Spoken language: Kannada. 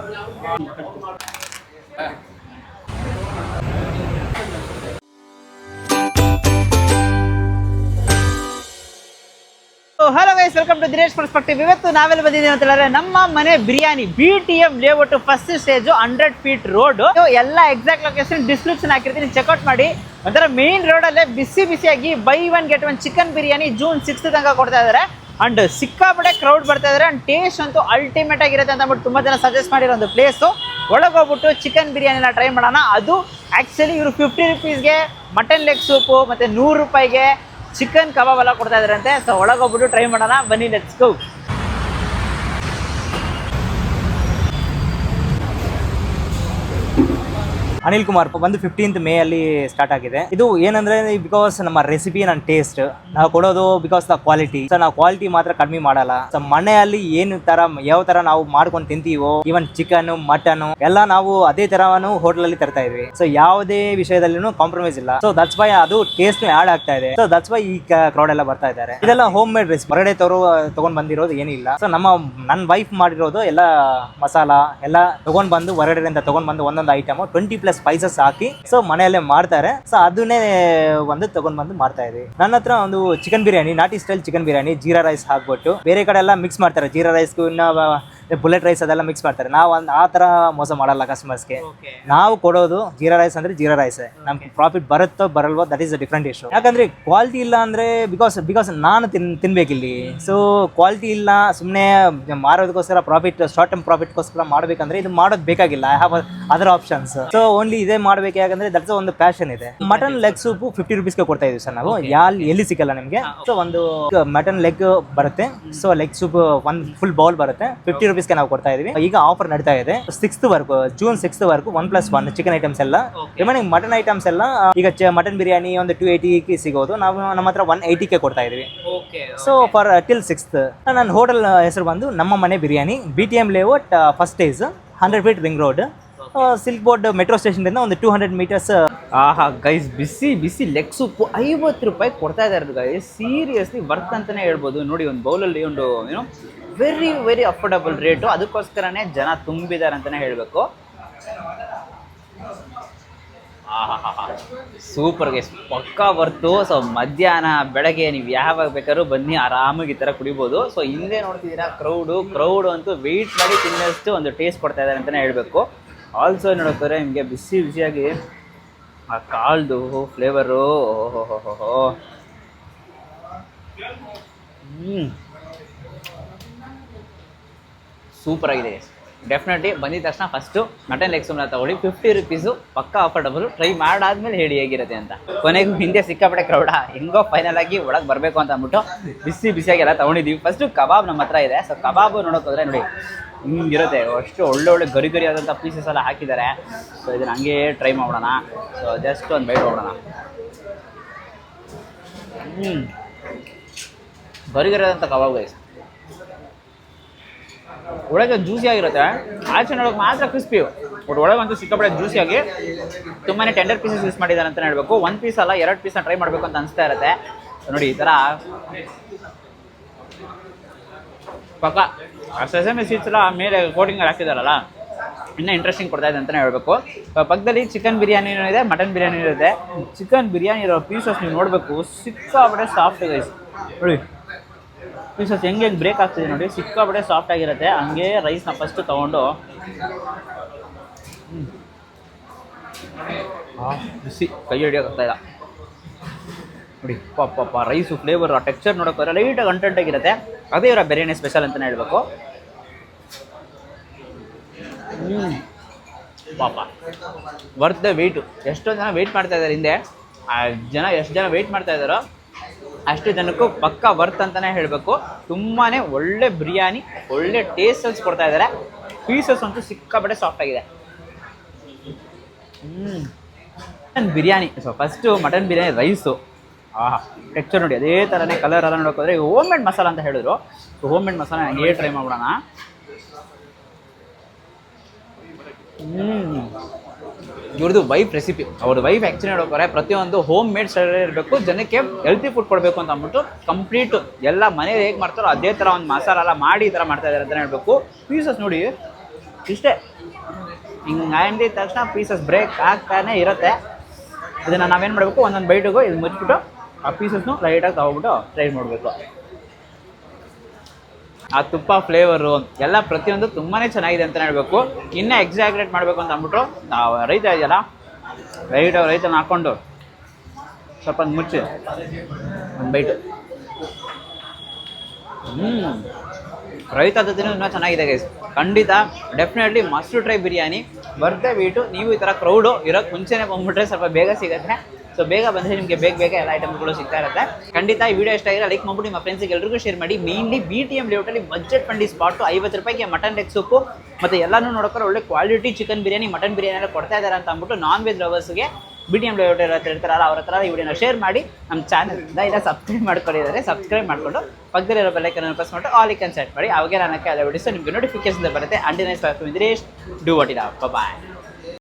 Hello guys, welcome to Dinesh perspective. ಇವತ್ತು ನಾವೆಲ್ಲ ಬಂದಿದ್ದೀವಿ ಅಂತ ಹೇಳಿದ್ರೆ ನಮ್ಮ ಮನೆ biryani BTM layout first stage 100 feet road. ಎಲ್ಲ ಎಕ್ಸಾಕ್ಟ್ ಲೊಕೇಶನ್ ಡಿಸ್ಕ್ರಿಪ್ಷನ್ ಹಾಕಿರ್ತೀನಿ, ಚೆಕ್ಔಟ್ ಮಾಡಿ. ಒಂಥರ ಮೇನ್ ರೋಡಲ್ಲೇ ಬಿಸಿಯಾಗಿ buy 1 get 1 chicken biryani June 6 ತನಕ ಕೊಡ್ತಾ ಇದ್ದಾರೆ. ಅಂಡ್ ಸಿಕ್ಕಾಪಟ್ಟೆ ಕ್ರೌಡ್ ಬರ್ತಾ ಇದ್ದಾರೆ. ಅಂಡ್ ಟೇಸ್ಟ್ ಅಂತೂ ಅಲ್ಟಿಮೇಟ್ ಆಗಿರುತ್ತೆ ಅಂತ ಅಂದ್ಬಿಟ್ಟು ತುಂಬ ಜನ ಸಜೆಸ್ಟ್ ಮಾಡಿರೋ ಒಂದು ಪ್ಲೇಸು. ಒಳಗೋಗ್ಬಿಟ್ಟು ಚಿಕನ್ ಬಿರಿಯಾನಿನ ಟ್ರೈ ಮಾಡೋಣ. ಅದು ಆ್ಯಕ್ಚುಲಿ ಇವರು 50 rupeesಗೆ ಮಟನ್ ಲೆಗ್ ಸೂಪು ಮತ್ತು 100 ರೂಪಾಯಿಗೆ ಚಿಕನ್ ಕಬಾಬ್ ಎಲ್ಲ ಕೊಡ್ತಾ ಇದಾರಂತೆ. ಸೊ ಒಳಗೋಗ್ಬಿಟ್ಟು ಟ್ರೈ ಮಾಡೋಣ, ಬನ್ನಿ, ಲೆಟ್ಸ್ ಗೋ. ಅನಿಲ್ ಕುಮಾರ್ ಬಂದು 15th May ಅಲ್ಲಿ ಸ್ಟಾರ್ಟ್ ಆಗಿದೆ. ಇದು ಏನಂದ್ರೆ ಬಿಕಾಸ್ ನಮ್ಮ ರೆಸಿಪಿ ನನ್ನ ಟೇಸ್ಟ್ ನಾವು ಕೊಡೋದು ಬಿಕಾಸ್ ದ ಕ್ವಾಲಿಟಿ. ಸೊ ನಾವು ಕ್ವಾಲಿಟಿ ಮಾತ್ರ ಕಡಿಮೆ ಮಾಡಲ್ಲ. ಸೊ ಮನೆಯಲ್ಲಿ ಏನು ತರ ಯಾವ ತರ ನಾವು ಮಾಡ್ಕೊಂಡು ತಿಂತೀವೋ, ಈವನ್ ಚಿಕನ್ ಮಟನ್ ಎಲ್ಲ ನಾವು ಅದೇ ತರನು ಹೋಟೆಲ್ ಅಲ್ಲಿ ತರ್ತಾ ಇದ್ವಿ. ಸೊ ಯಾವುದೇ ವಿಷಯದಲ್ಲಿನೂ ಕಾಂಪ್ರಮೈಸ್ ಇಲ್ಲ. ಸೊ ದಟ್ಸ್ ವೈ ಅದು ಟೇಸ್ಟ್ ಆಡ್ ಆಗ್ತಾ ಇದೆ. ಸೊ ದಟ್ಸ್ ವೈ ಈ ಕ್ರೌಡ್ ಎಲ್ಲ ಬರ್ತಾ ಇದ್ದಾರೆ. ಇದೆಲ್ಲ ಹೋಮ್ ಮೇಡ್ ರೆಸಿಪಿ, ಹೊರಗಡೆ ತಗೊಂಡ್ ಬಂದಿರೋದು ಏನಿಲ್ಲ. ಸೊ ನನ್ನ ವೈಫ್ ಮಾಡಿರೋದು ಎಲ್ಲ ಮಸಾಲ ಎಲ್ಲ ತಗೊಂಡ್ ಬಂದು ಹೊರಗಡೆಯಿಂದ ತಗೊಂಡ್ ಬಂದು ಒಂದೊಂದು ಐಟಮ್ 20+ ಸ್ಪೈಸಸ್ ಹಾಕಿ ಸೊ ಮನೆಯಲ್ಲೇ ಮಾಡ್ತಾರೆ. ಸೊ ಅದನ್ನೇ ಒಂದು ತಗೊಂಡ್ ಬಂದು ಮಾಡ್ತಾ ಇದೀವಿ. ನನ್ನ ಹತ್ರ ಒಂದು ಚಿಕನ್ ಬಿರಿಯಾನಿ, ನಾಟಿ style chicken biryani, jeera rice ಹಾಕ್ಬಿಟ್ಟು ಬೇರೆ ಕಡೆ ಎಲ್ಲ ಮಿಕ್ಸ್ ಮಾಡ್ತಾರೆ. ಜೀರಾ ರೈಸ್ ಬುಲೆಟ್ ರೈಸ್ ಅದೆಲ್ಲ ಮಿಕ್ಸ್ ಮಾಡ್ತಾರೆ. ನಾವು ಆ ತರ ಮೋಸ ಮಾಡಲ್ಲ ಕಸ್ಟಮರ್ಸ್ಗೆ. ನಾವು ಕೊಡೋದು ಜೀರಾ ರೈಸ್ ಅಂದ್ರೆ ಜೀರಾ ರೈಸ್. ನಮ್ಗೆ ಪ್ರಾಫಿಟ್ ಬರುತ್ತೋ ಬರಲ್ವೋ that is a different issue. ಯಾಕಂದ್ರೆ ಕ್ವಾಲಿಟಿ ಇಲ್ಲ ಅಂದ್ರೆ ಬಿಕಾಸ್ ನಾನು ತಿನ್ಬೇಕಿಲ್ಲಿ. ಸೊ ಕ್ವಾಲಿಟಿ ಇಲ್ಲ, ಸುಮ್ಮನೆ ಮಾರೋದಕ್ಕೋಸ್ಕರ ಪ್ರಾಫಿಟ್, ಶಾರ್ಟ್ ಟರ್ಮ್ ಪ್ರಾಫಿಟ್ಗೋಸ್ಕರ ಮಾಡ್ಬೇಕಂದ್ರೆ ಇದು ಮಾಡೋದು ಬೇಕಾಗಿಲ್ಲ. I have other options. So only ಇದೇ ಮಾಡ್ಬೇಕು. ಯಾಕಂದ್ರೆ ದಟ್ಸ್ ಒಂದು ಪ್ಯಾಷನ್ ಇದೆ. ಮಟನ್ ಲೆಗ್ ಸೂಪ್ 50 rupeesಗೆ ಕೊಡ್ತಾ ಇದೀವಿ ಸರ್ ನಾವು. ಎಲ್ಲಿ ಸಿಕ್ಕಲ್ಲ ನಿಮಗೆ. ಸೊ ಒಂದು ಮಟನ್ ಲೆಗ್ ಬರುತ್ತೆ. ಸೊ ಲೆಗ್ ಸೂಪ್ ಒಂದು ಫುಲ್ ಬೌಲ್ ಬರುತ್ತೆ. 50 rupeesಗೆ ನಾವು ಕೊಡ್ತಾ ಇದೀವಿ. ಈಗ ಆಫರ್ ನಡೀತಾ ಇದೆ ಜೂನ್ 6 ವರೆಗೂ 1+1 ಚಿಕನ್ ಐಟಮ್ಸ್ ಎಲ್ಲ. ರಿಮೈನಿಂಗ್ ಮಟನ್ ಐಟಮ್ಸ್ ಎಲ್ಲ ಈಗ ಮಟನ್ ಬಿರಿಯಾನಿ ಒಂದು 280 ಸಿಗೋದು, ನಾವು ನಮ್ಮ ಹತ್ರ 180 ಕೊಡ್ತಾ ಇದೀವಿ. So for till 6th. ನನ್ನ ಹೋಟೆಲ್ ಹೆಸರು ಬಂದು ನಮ್ಮ ಮನೆ biryani, BTM layout first stage 100 feet ring road, silk board metro station ಇಂದ ಒಂದು 200 meters. ಆಹಾ ಗೈಸ್, ಬಿಸಿ ಲೆಗ್ ಸೂಪ್ 50 ರೂಪಾಯಿ ಕೊಡ್ತಾ ಇದ್ದಾರೆ ಗೈಸ್. ಸೀರಿಯಸ್ಲಿ ವರ್ತ್ ಅಂತಾನೆ ಹೇಳ್ಬೋದು. ನೋಡಿ, ಒಂದು ಬೌಲಲ್ಲಿ ಒಂದು ಏನೋ ವೆರಿ ಅಫೋರ್ಡಬಲ್ ರೇಟು. ಅದಕ್ಕೋಸ್ಕರನೇ ಜನ ತುಂಬಿದ್ದಾರೆ ಅಂತಾನೆ ಹೇಳಬೇಕು. ಸೂಪರ್ ಗೈಸ್, ಪಕ್ಕಾ ಬರ್ತು. ಸೊ ಮಧ್ಯಾಹ್ನ ಬೆಳಗ್ಗೆ ನೀವು ಯಾವಾಗ ಬೇಕಾದ್ರೂ ಬನ್ನಿ, ಆರಾಮಾಗಿ ಈ ಥರ ಕುಡಿಬೋದು. ಸೊ ಹಿಂದೆ ನೋಡ್ತಿದ್ದೀರಾ ಕ್ರೌಡು ಅಂತೂ ವೆಯ್ಟ್ ಮಾಡಿ ತಿನ್ನೋಷ್ಟು ಒಂದು ಟೇಸ್ಟ್ ಕೊಡ್ತಾ ಇದ್ದಾರೆ ಅಂತಲೇ ಹೇಳಬೇಕು. ಆಲ್ಸೋ ನೋಡೋಕ್ಕಾದ್ರೆ ನಿಮಗೆ ಬಿಸಿಯಾಗಿ ಆ ಕಾಳ್ದು ಫ್ಲೇವರು ಸೂಪರ್ ಆಗಿದೆ. ಡೆಫಿನೆಟ್ಲಿ ಬಂದಿದ ತಕ್ಷಣ ಫಸ್ಟು ಮಟನ್ ಲೆಗ್ ಸೂಪ್ನ ತಗೊಳ್ಳಿ. 50 rupees ಪಕ್ಕಾ ಅಫೋರ್ಡಬಲ್. ಟ್ರೈ ಮಾಡಾದ್ಮೇಲೆ ಹೇಳಿ ಹೇಗಿರುತ್ತೆ ಅಂತ. ಕೊನೆಗೂ ಹಿಂದೆ ಸಿಕ್ಕಾಪಟ್ಟೆ ಕ್ರೌಡ, ಹೆಂಗೋ ಫೈನಲ್ ಆಗಿ ಒಳಗೆ ಬರಬೇಕು ಅಂತ ಅಂದ್ಬಿಟ್ಟು ಬಿಸಿಯಾಗಿ ಎಲ್ಲ ತೊಗೊಂಡಿದ್ದೀವಿ. ಫಸ್ಟು ಕಬಾಬ್ ನಮ್ಮ ಹತ್ರ ಇದೆ. ಸೊ ಕಬಾಬು ನೋಡೋಕ್ಕೋದ್ರೆ ನೋಡಿ ಹಿಂಗಿರುತ್ತೆ. ಅಷ್ಟು ಒಳ್ಳೆ ಗರಿ ಆದಂಥ ಪೀಸಸ್ ಎಲ್ಲ ಹಾಕಿದ್ದಾರೆ. ಸೊ ಇದನ್ನು ಹಂಗೆ ಟ್ರೈ ಮಾಡೋಣ. ಸೊ ಜಸ್ಟ್ ಒಂದು ಬೈಟ್ ಹೋಗೋಣ. ಗರಿ ಆದಂಥ ಕಬಾಬ್ ಗೈಸ್. ಒಳಗೆ ಜ್ಯೂಸಿಯಾಗಿರುತ್ತೆ, ಆಚೆ ನೋಡೋಕೆ ಮಾತ್ರ ಕ್ರಿಸ್ಪಿ. ಬಟ್ ಒಳಗಂತೂ ಸಿಕ್ಕಾಪಟ್ಟೆ ಜ್ಯೂಸಿಯಾಗಿ ತುಂಬಾ ಟೆಂಡರ್ ಪೀಸಸ್ ಯೂಸ್ ಮಾಡಿದ್ದಾರೆ ಅಂತಲೇ ಹೇಳಬೇಕು. 1 piece ಅಲ್ಲ 2 piece ಟ್ರೈ ಮಾಡಬೇಕು ಅಂತ ಅನಿಸ್ತಾ ಇರುತ್ತೆ. ನೋಡಿ ಈ ಥರ ಪಕ್ಕ ಸೆಸಮಿ ಸೀಡ್ಸ್ ಎಲ್ಲ ಮೇಲೆ ಕೋಟಿಂಗ್ ಹಾಕಿದಾರಲ್ಲ, ಇನ್ನೂ ಇಂಟ್ರೆಸ್ಟಿಂಗ್ ಕೊಡ್ತಾ ಇದೆ ಅಂತಲೇ ಹೇಳಬೇಕು. ಪಕ್ಕದಲ್ಲಿ ಚಿಕನ್ ಬಿರಿಯಾನಿನೂ ಇದೆ, ಮಟನ್ ಬಿರಿಯಾನಿ ಇರುತ್ತೆ. ಚಿಕನ್ ಬಿರಿಯಾನಿ ಇರೋ ಪೀಸಸ್ ನೀವು ನೋಡಬೇಕು, ಸಿಕ್ಕಾಪಟ್ಟೆ ಸಾಫ್ಟ್ ಗೈಸ್. ನೋಡಿ ಪೀಸಸ್ ಹೆಂಗೆ ಬ್ರೇಕ್ ಆಗ್ತಿದೆ ನೋಡಿ, ಸಿಕ್ಕಾಪಟ್ಟೆ ಸಾಫ್ಟ್ ಆಗಿರುತ್ತೆ. ಹಂಗೆ ರೈಸ್ನ ಫಸ್ಟು ತೊಗೊಂಡು ಬಿಸಿ ಕೈ ಹಿಡಿಯೋಕ್ಕಾಗ್ತಾ ಇಲ್ಲ ನೋಡಿ. ಪಾಪ ರೈಸು ಫ್ಲೇವರ್, ಆ ಟೆಕ್ಸ್ಚರ್ ನೋಡೋಕ್ಕೋದ್ರೆ ಲೈಟಾಗಿ ಕಂಟೆಂಟ್ ಆಗಿರುತ್ತೆ. ಅದೇ ಇವರ ಬಿರಿಯಾನಿ ಸ್ಪೆಷಲ್ ಅಂತಲೇ ಹೇಳಬೇಕು. ಪಾಪ ವರ್ತ್ ದ ವೆಯ್ಟು. ಎಷ್ಟೊಂದು ಜನ ವೆಯ್ಟ್ ಮಾಡ್ತಾ ಇದ್ದಾರೆ ಹಿಂದೆ. ಎಷ್ಟು ಜನ ವೆಯ್ಟ್ ಮಾಡ್ತಾ ಇದ್ದಾರೋ ಅಷ್ಟು ಜನಕ್ಕೂ ಪಕ್ಕಾ ವರ್ತ್ ಅಂತಲೇ ಹೇಳಬೇಕು. ತುಂಬಾ ಒಳ್ಳೆ ಬಿರಿಯಾನಿ, ಒಳ್ಳೆ ಟೇಸ್ಟಲ್ಸ್ ಕೊಡ್ತಾ ಇದ್ದಾರೆ. ಪೀಸಸ್ ಅಂತೂ ಸಿಕ್ಕಾಪಟ್ಟೆ ಸಾಫ್ಟ್ ಆಗಿದೆ. Mutton biryani. So first mutton biryani rice texture ನೋಡಿ, ಅದೇ ಥರನೇ ಕಲರ್ ಎಲ್ಲ ನೋಡೋಕ್ಕೋದ್ರೆ ಹೋಮ್ ಮೇಡ್ ಮಸಾಲ ಅಂತ ಹೇಳಿದ್ರು. ಸೊ ಹೋಮ್ ಮೇಡ್ ಮಸಾಲ ಹಂಗೆ ಟ್ರೈ ಮಾಡೋಣ. ಇವ್ರದ್ದು ವೈಫ್ ರೆಸಿಪಿ. ಅವ್ರ ವೈಫ್ ಆ್ಯಕ್ಚುಲಿ ನೋಡೋಕೆ ಪ್ರತಿಯೊಂದು ಹೋಮ್ ಮೇಡ್ ಸ್ಟೈಲ್ ಇರಬೇಕು, ಜನಕ್ಕೆ ಹೆಲ್ತಿ ಫುಡ್ ಕೊಡಬೇಕು ಅಂತ ಅಂದ್ಬಿಟ್ಟು ಕಂಪ್ಲೀಟ್ ಎಲ್ಲ ಮನೇಲಿ ಹೇಗೆ ಮಾಡ್ತಾರೋ ಅದೇ ಥರ ಒಂದು ಮಸಾಲ ಎಲ್ಲ ಮಾಡಿ ಈ ಥರ ಮಾಡ್ತಾ ಇದ್ದಾರೆ ಅಂತಲೇ ಹೇಳಬೇಕು. ಪೀಸಸ್ ನೋಡಿ ಇಷ್ಟೇ ಹಿಂಗೆ ಅಂದಿದ ತಕ್ಷಣ ಪೀಸಸ್ ಬ್ರೇಕ್ ಆಗ್ತಾನೆ ಇರುತ್ತೆ. ಇದನ್ನು ನಾವೇನು ಮಾಡಬೇಕು, ಒಂದೊಂದು ಬೈಟಿಗೂ ಇದು ಮುಚ್ಚಿಬಿಟ್ಟು ಆ ಪೀಸಸ್ನು ಲೈಟಾಗಿ ತಗೊಬಿಟ್ಟು ಟ್ರೈ ಮಾಡಬೇಕು. ಆ ತುಪ್ಪ ಫ್ಲೇವರು ಎಲ್ಲ ಪ್ರತಿಯೊಂದು ತುಂಬಾ ಚೆನ್ನಾಗಿದೆ ಅಂತಲೇ ಹೇಳಬೇಕು. ಇನ್ನೂ ಎಕ್ಸಾಗ್ರೇಟ್ ಮಾಡಬೇಕು ಅಂತ ಅಂದ್ಬಿಟ್ಟು ನಾವು ರೈತ ಇದೆಯಲ್ಲ, ರೈತನ ಹಾಕ್ಕೊಂಡು ಸ್ವಲ್ಪ ಮುಚ್ಚಿ ಒಂದು ಬೈಟು. ರೈತ ಜೊತೆ ಇನ್ನೂ ಚೆನ್ನಾಗಿದೆ ಗೈಸ್. ಖಂಡಿತ ಡೆಫಿನೆಟ್ಲಿ ಮಸ್ಟ್ ಟ್ರೈ ಬಿರಿಯಾನಿ. ಬರ್ತೆ ಬೀಟು. ನೀವು ಈ ಥರ ಕ್ರೌಡು ಇರೋಕ್ಕೆ ಮುಂಚೆನೇ ಬಂದ್ಬಿಟ್ರೆ ಸ್ವಲ್ಪ ಬೇಗ ಸಿಗುತ್ತೆ. ಸೊ ಬೇಗ ಬಂದರೆ ನಿಮಗೆ ಬೇಗ ಎಲ್ಲ ಐಟಮ್ಗಳು ಸಿಗ್ತಾ ಇರುತ್ತೆ. ಖಂಡಿತ ಈ ವಿಡಿಯೋ ಇಷ್ಟ ಆಗಿದ್ರೆ ಲೈಕ್ ಮಾಡ್ಬಿಟ್ಟು ನಿಮ್ಮ ಫ್ರೆಂಡ್ಸಿಗೆ ಎಲ್ರಿಗೂ ಶೇರ್ ಮಾಡಿ. ಮೇನ್ಲಿ BTM ಲೇಔಟಲ್ಲಿ ಬಜೆಟ್ ಫ್ರೆಂಡ್ಲಿ ಸ್ಪಾಟು, 50 ರೂಪಾಯಿಗೆ ಮಟನ್ ಲೆಗ್ ಸೂಪು ಮತ್ತು ಎಲ್ಲನೂ ನೋಡೋಕೆ ಒಳ್ಳೆ quality chicken biryani, mutton biryani ಎಲ್ಲ ಕೊಡ್ತಾ ಇದ್ದಾರೆ ಅಂತ ಅಂದ್ಬಿಟ್ಟು ನಾನ್ ವೆಜ್ ಲವರ್ಸ್ಗೆ BTM ಲೇಔಟ್ ಇರ್ತಾರಲ್ಲ ಅವ್ರ ಹತ್ರ ಈ ವಿಡಿಯೋನ ಶೇರ್ ಮಾಡಿ. ನಮ್ಮ ಚಾನಲ್ನ ಇಲ್ಲ ಸಬ್ಸ್ಕ್ರೈಬ್ ಮಾಡ್ಕೊಂಡಿದ್ದಾರೆ, ಸಬ್ಸ್ಕ್ರೈಬ್ ಮಾಡಿಕೊಂಡು ಪಕ್ಕದಲ್ಲಿರೋ ಬೆಲ್ಲೈಕನ್ನು ಪ್ರೆಸ್ ಮಾಡಿಟ್ಟು ಆಲ್ ಐಕನ್ ಸೆಟ್ ಮಾಡಿ. ಅವಾಗೆ ನನಗೆ ಎಲ್ಲ ವಿಡಿಯೋಸ್ ನಿಮಗೆ ನೋಟಿಫಿಕೇಶನ್ ಬರುತ್ತೆ. And nice Dinesh, do what it up. Bye.